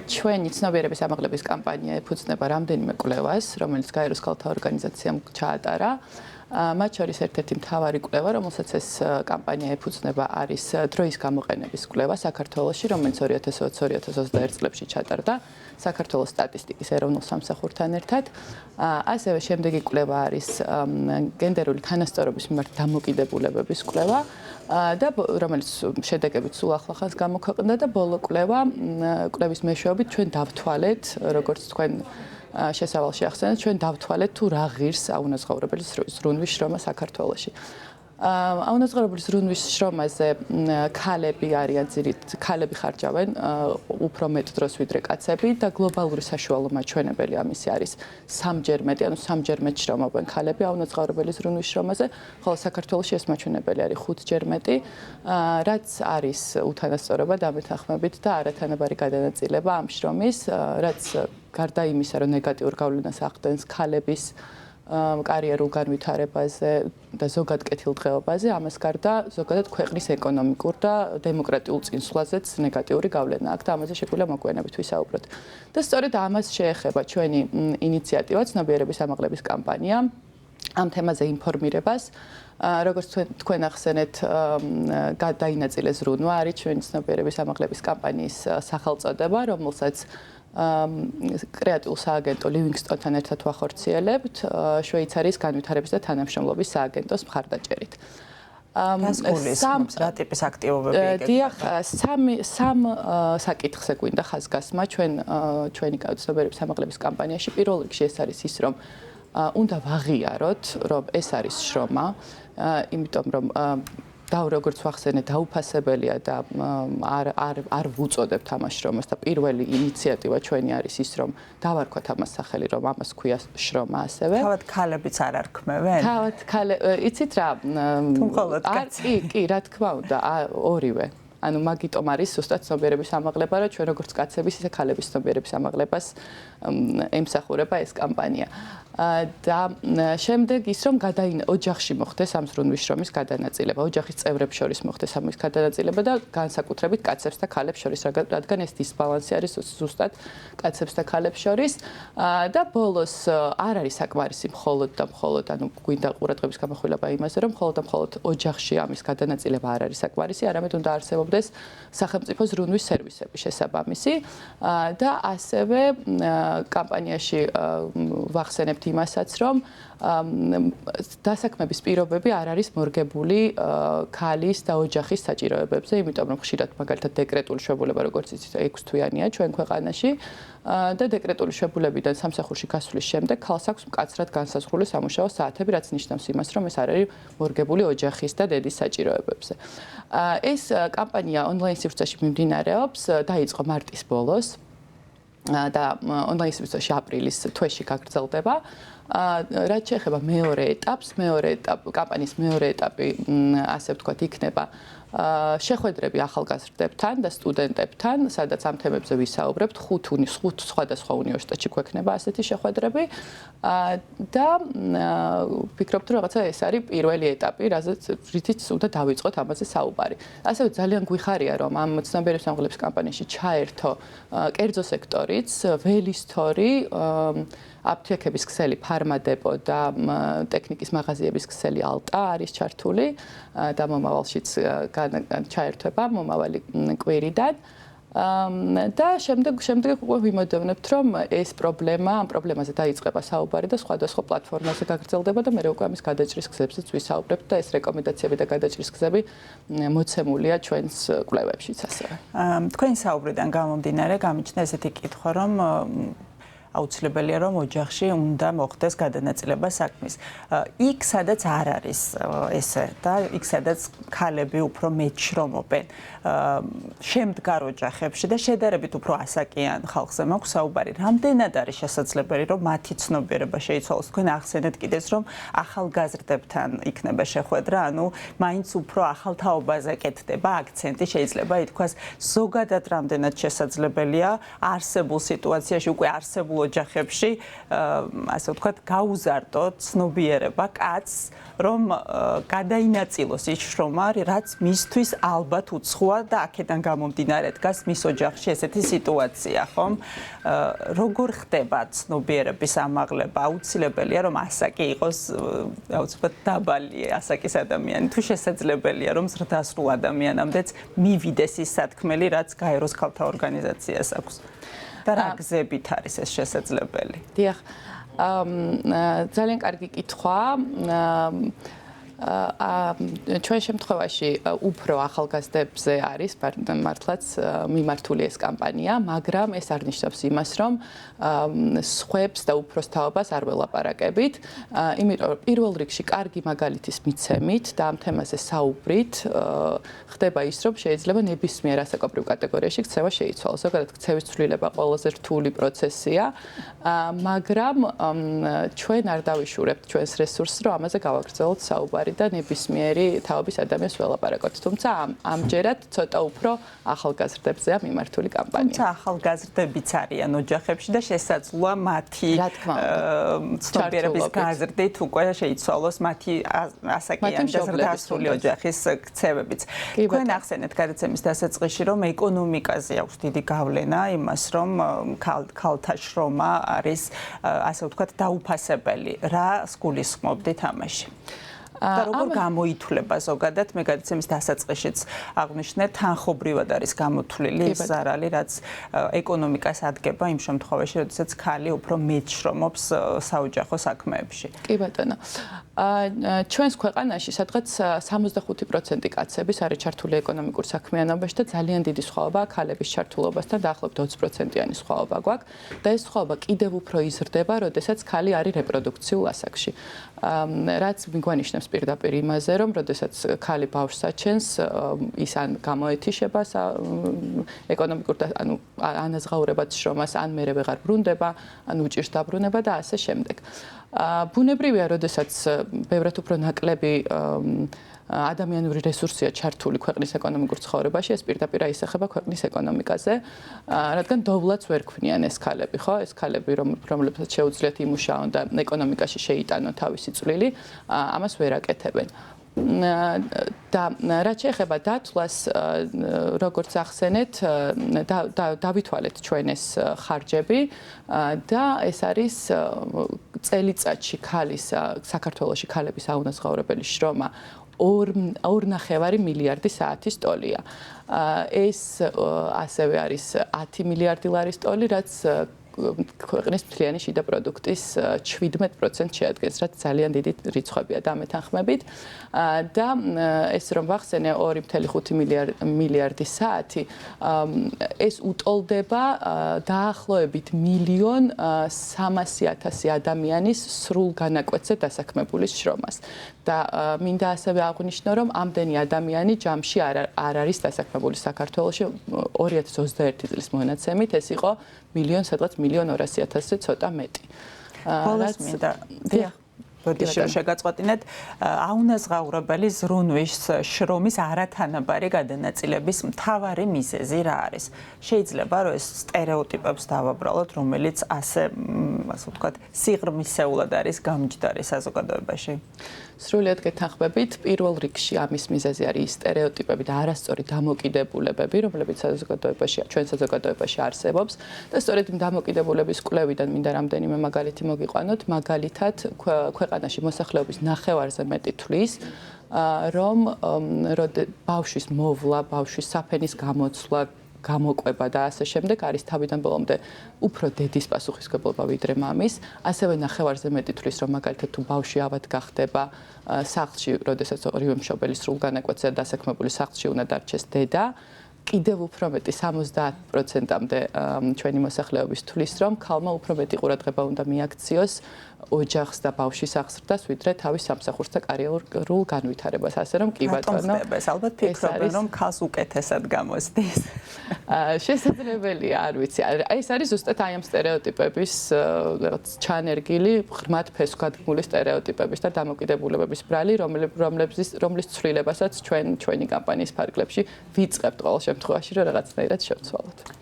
ჩვენი ცნობიერების ამაღლების კამპანია ეფუძნება რამდენიმე კვლევას, რომელიც გაეროს ქალთა ორგანიზაციამ ჩაატარა. მათ შორის ერთ-ერთი მთავარი კვლევა, რომელსაც ეს კამპანია ეფუძნება, არის დროის გამოყენების კვლევა საქართველოში, რომელიც 2020-2021 წლებში ჩატარდა საქართველოს სტატისტიკის ეროვნულ სამსახურთან ერთად. ასევე შემდეგი კვლევა არის გენდერული თანასწორობის მიმართ დამოკიდებულებების კვლევა და რომელიც შედეგებით სულ ახლახანს გამოქვეყნდა და ბოლო კვლევის მეშვეობით ჩვენ დავთვალეთ, როგორც თქვენ შესავალში ახსენეთ, ჩვენ დავთვალეთ თუ რა ღირს აუნაზღაურებელი ზრუნვის შრომა საქართველოში. აუნაზღაურებელი ზრუნვის შრომაზე ქალები ხარჯავენ უფრო მეტ დროს ვიდრე კაცები და გლობალური საშუალო მაჩვენებელი ამისი არის სამჯერ მეტ შრომობენ ქალები აუნაზღაურებელი ზრუნვის შრომაზე, ხოლო საქართველოში ეს მაჩვენებელი არის 5-ჯერ მეტი, რაც არის უთანასწორობა დამეთანხმებით და არათანაბარი გადანაწილება ამ შრომის, რაც გარდა იმისა, რომ ნეგატიურ გავლენას ახდენს ქალების კარიერულ განვითარებაზე და ზოგად კეთილდღეობაზე, ამას გარდა ზოგადად ქვეყნის ეკონომიკურ და დემოკრატიულ წინსვლაზეც ნეგატიური გავლენა აქვს და ამაზე შეგვიძლია მოგვიანებით ვისაუბროთ. და სწორედ ამას შეეხება ჩვენი ინიციატივა ცნობიერების ამაღლების კამპანია ამ თემაზე ინფორმირებას. როგორც თქვენ ახსენეთ, გადაინაწილეს ზრუნვა არის ჩვენი ცნობიერების ამაღლების კამპანიის სახელწოდება, რომელსაც კრეატიულ სააგენტო ლივინგსტონთან ერთად ვახორციელებთ შვეიცარიის განვითარების და თანამშრომლობის სააგენტოს მხარდაჭერით. რა ტიპის აქტივობები იქნება? დიახ, სამ საკითხზე გვინდა ხაზგასმა ჩვენი ცნობიერების ამაღლების კამპანიაში. პირველ რიგში ეს არის ის, რომ უნდა ვაღიაროთ, რომ ეს არის შრომა, იმიტომ რომ როგორც ვახსენეთ, დაუფასებელია და არ ვუწოდებთ ამას შრომას და პირველი ინიციატივა ჩვენი არის ის, რომ დავარქვათ ამას სახელი, რომ ამას ქვია შრომა ასევე. თავად ქალებიც არ არქმევენ? თავად იცით რა? თუ მხოლოდ კაცი? კი, რა თქმა უნდა, ორივე. ანუ მაგიტომ არის ზუსტად ცნობიერების ამაღლება, რომ ჩვენ როგორც კაცების, ისე ქალების ცნობიერების ამაღლებას ემსახურება ეს კამპანია. და შემდეგ ის, რომ ოჯახში მოხდეს ამ ზრუნვის შრომის გადანაწილება, ოჯახის წევრებს შორის მოხდეს ამის გადანაწილება და განსაკუთრებით კაცებს და ქალებს შორის, რადგან ეს დისბალანსი არის ზუსტად კაცებს და ქალებს შორის. და ბოლოს არ არის საკმარისი მხოლოდ, ანუ გვინდა ყურადღების გამახვილება იმაზე, რომ მხოლოდ ოჯახში ამის გადანაწილება არ არის საკმარისი, არამედ უნდა არსებობდეს სახელმწიფო ზრუნვის სერვისები შესაბამისი და ასევე კამპანიაში ვახსენებთ იმასაც, რომ დასაქმების პირობები არ არის მორგებული ქალის და ოჯახის საჭიროებებზე, იმიტომ რომ ხშირად მაგალითად დეკრეტული შვებულება, როგორც იცით, 6 თვიანია ჩვენ ქვეყანაში და დეკრეტული შვებულებიდან სამსახურში გასვლის შემდეგ ქალს აქვს მკაცრად განსაზღვრული სამუშაო საათები, რაც ნიშნავს იმას, რომ ეს არ არის მორგებული ოჯახის და დედის საჭიროებებზე. ეს კამპანია ონლაინ სივრცეში მიმდინარეობს, დაიწყო მარტის ბოლოს და ონლაინ სივრცეში აპრილის თვეში გაგრძელდება. რაც შეეხება მეორე ეტაპს, კამპანიის მეორე ეტაპი, ასე ვთქვათ, იქნება შეხვედრები ახალგაზრდებთან და სტუდენტებთან, სადაც ამ თემებზე ვისაუბრებთ, 5 სხვადასხვა უნივერსიტეტში გვექნება ასეთი შეხვედრები და ვფიქრობთ, რომ რაღაცა ეს არის პირველი ეტაპი, რითიც უნდა დავიწყოთ ამაზე საუბარი. ასევე ძალიან გვიხარია, რომ ამ ცნობიერების ამაღლების კამპანიაში ჩაერთო კერძო სექტორიც, ველისტორი, აფთიაქების ქსელი ფარმადეპო და ტექნიკის მაღაზიების ქსელი ალტა არის ჩართული და მომავალშიც ჩაერთვება მომავალი კვირიდან. და შემდეგ უკვე ვიმოდევნებთ, რომ ეს ამ პრობლემაზე დაიწყება საუბარი და სხვადასხვა პლატფორმაზე გაგრძელდება და მე უკვე ამის გადაჭრის გზებზეც ვისაუბრებთ და ეს რეკომენდაციები და გადაჭრის გზები მოცემულია ჩვენს კვლევებშიც ასევე. თქვენი საუბრიდან გამომდინარე, გამიჩნდა ესეთი კითხვა, რომ აუცილებელია, რომ ოჯახში უნდა მოხდეს გადანაწილება საქმის. იქ, სადაც არ არის ესე და იქ, სადაც ქალები უფრო მეტ შრომობენ, შემდგარ ოჯახებში და შედარებით უფრო ასაკიან ხალხზე მაქვს საუბარი. რამდენად არის შესაძლებელი, რომ მათი ცნობიერება შეიცვალოს? თქვენ ახსენეთ კიდეც, რომ ახალგაზრდებთან იქნება შეხვედრა, ანუ მაინც უფრო ახალ თაობაზე კეთდება აქცენტი, შეიძლება ითქვას, ზოგადად რამდენად შესაძლებელია არსებულ სიტუაციაში, უკვე არსებულ ოჯახებში, ასე ვთქვათ, გაუზარდო ცნობიერება კაცს, რომ გადაინაწილოს ის შრომა, რაც მისთვის ალბათ უცხოა და აქედან გამომდინარე დგას მის ოჯახში ესეთი სიტუაცია, ხომ? როგორ ხდება ცნობიერების ამაღლება? აუცილებელია რომ ასაკი იყოს აუცილებლად დაბალი ასაკის ადამიანი, თუ შესაძლებელია რომ ზრდასრულ ადამიანამდეც მივიდეს ის სათქმელი, რაც გაეროს ქალთა ორგანიზაციას აქვს. და რა გზებით არის ეს შესაძლებელი? დიახ. ძალიან კარგი კითხვა. ჩვენ შემთხვევაში უფრო ახალგაზრდებზე არის მართლაც მიმართული ეს კამპანია, მაგრამ ეს არ ნიშნავს იმას, რომ სხვებს და უფროსთაობას არ ველაპარაკებით. იმიტომ პირველ რიგში კარგი მაგალითის მიცემით და ამ თემაზე საუბრით ხდება ის, რომ შეიძლება ნებისმიერ ასაკობრივ კატეგორიაში ქცევა შეიცვალოს. ზოგადად ქცევის ცვლილება ყველაზე რთული პროცესია, მაგრამ ჩვენ არ დავიშურებთ ჩვენს რესურსს, რომ ამაზე გავაგრძელოთ საუბარი და ნებისმიერი თაობის ადამიანს ველაპარაკოთ. თუმცა ამჯერად ცოტა უფრო ახალგაზრდებზეა მიმართული კამპანია. თუმცა ახალგაზრდებიც არიან ოჯახებში და შესაძლოა მათი ცნობიერების გაზრდით უკვე შეიცვალოს მათი ასაკიანი და ზრდასრული ოჯახის ქცევებიც. თქვენ ახსენეთ გადაცემის დასაწყისში, რომ ეკონომიკაზე აქვს დიდი გავლენა იმას, რომ ქალთა შრომა არის ასე ვთქვათ დაუფასებელი. რა გულისხმობდით ამაში? და როგორ გამოითვლება ზოგადად მე გადაცემის დასაწყისშიც აღნიშნე თანხობრივად არის გამოთვლილი ის ზარალი რაც ეკონომიკას ადგება იმ შემთხვევაში როდესაც ქალი უფრო მეტ შრომობს საოჯახო საქმეებში. კი ბატონო. ჩვენს ქვეყანაში სადღაც 65% კაცების არის ჩართული ეკონომიკურ საქმიანობაში და ძალიან დიდი სხვაობა ქალების ჩართულობასთან დაახლოებით 20%-იანი სხვაობა გვაქვს და ეს სხვაობა კიდევ უფრო იზრდება, როდესაც ქალი არის რეპროდუქციულ ასაკში. რაც მიგვანიშნებს პირდაპირ იმაზე, რომ როდესაც ქალი ბავშვს აჩენს, ის ან გამოეთიშება ეკონომიკურ და ანუ ანაზღაურებად შრომას, ან მერე ვეღარ ბრუნდება, ან უჭირს დაბრუნება და ასე შემდეგ. ბუნებრივია, როდესაც ბევრად უფრო ნაკლები ადამიანური რესურსია ჩართული ქვეყნის ეკონომიკურ ცხოვრებაში, ეს პირდაპირ აისახება ქვეყნის ეკონომიკაზე, რადგან დოვლაც ვერ ქმნიან ეს ქალები, ხო? ეს ქალები, რომლებსაც შეუძლიათ იმუშაონ და ეკონომიკაში შეიტანონ თავისი წვლილი, ამას ვერ აკეთებენ. და რაც შეეხება დათვლას, როგორც ახსენეთ, დავითვალეთ ჩვენ ეს ხარჯები და ეს არის წელიწადში ქალის საქართველოში ქალების აუნაზღაურებელი შრომა 2.5 მილიარდი საათის ტოლია. ეს ასევე არის 10 მილიარდი ლარის ტოლი, რაც ქვეყნის მთლიანი შიდა პროდუქტის 17% შეადგენს, რაც ძალიან დიდი რიცხვებია დამეთანხმებით. და ეს რომ ვახსენე 2.5 მილიარდი საათი, ეს უტოლდება დაახლოებით 1.300.000 ადამიანის სრულ განაკვეთზე დასაქმებულის შრომას. და მინდა ასევე აღვნიშნო, რომ ამდენი ადამიანი ჯამში არ არის დასაქმებული საქართველოში 2021 წლის მონაცემით, ეს იყო სადღაც 1.200.000-ზე ცოტა მეტი. ბოლოს მინდა შეგაწყვეტინეთ აუნაზღაურებელი ზრუნვის შრომის არათანაბარი გადანაწილების მთავარი მიზეზი რა არის? შეიძლება რომ ეს სტერეოტიპებს დავაბრალოთ, რომელიც ასე ვთქვათ, სიღრმისეულად არის გამჯდარი საზოგადოებაში. სრულიად გეთანხმებით, პირველ რიგში ამის მიზეზი არის სტერეოტიპები და არასწორი დამოკიდებულებები, რომლებიც ჩვენ საზოგადოებაში არსებობს და სწორედ იმ დამოკიდებულების კვლევიდან მინდა რამდენიმე მაგალითი მოგიყვანოთ. მაგალითად, ქვეყანაში მოსახლეობის ნახევარზე მეტი თვლის, რომ ბავშვის მოვლა, ბავშვის საფენის გამოცვლა, გამოყვება და ასე შემდეგ არის თავიდან ბოლომდე უფრო დედის პასუხისმგებლობა ვიდრე მამის. ასევე ნახევარზე მეტი თვლის, რომ მაგალითად თუ ბავშვი ავად გახდება სახლში, როდესაც ორივე მშობელი სრულ განაკვეთზე დასაქმებული სახლში უნდა დარჩეს დედა. კიდევ უფრო მეტი 70%-მდე ჩვენი მოსახლეობის თვლის, რომ ქალმა უფრო მეტი ყურადღება უნდა მიაქციოს ოჯახს და ბავშვის აღზრდას, ვიდრე თავის სამსახურსა კარიერულ განვითარებას. ასე რომ კი ბატონო, ალბათ ფიქრობენ, რომ ქალს უკეთესად გამოსდის. შესაძლებელია, არ ვიცი. ეს არის ზუსტად აი ამ სტერეოტიპების ჩანერგილი, ღრმად ფესვგადგმული სტერეოტიპების და დამოკიდებულებების ბრალი, რომლის ცვლილებასაც ჩვენი კამპანიის ფარგლებში ვიწყებთ ყოველ შემთხვევაში, რომ რაღაცნაირად შევცვალოთ.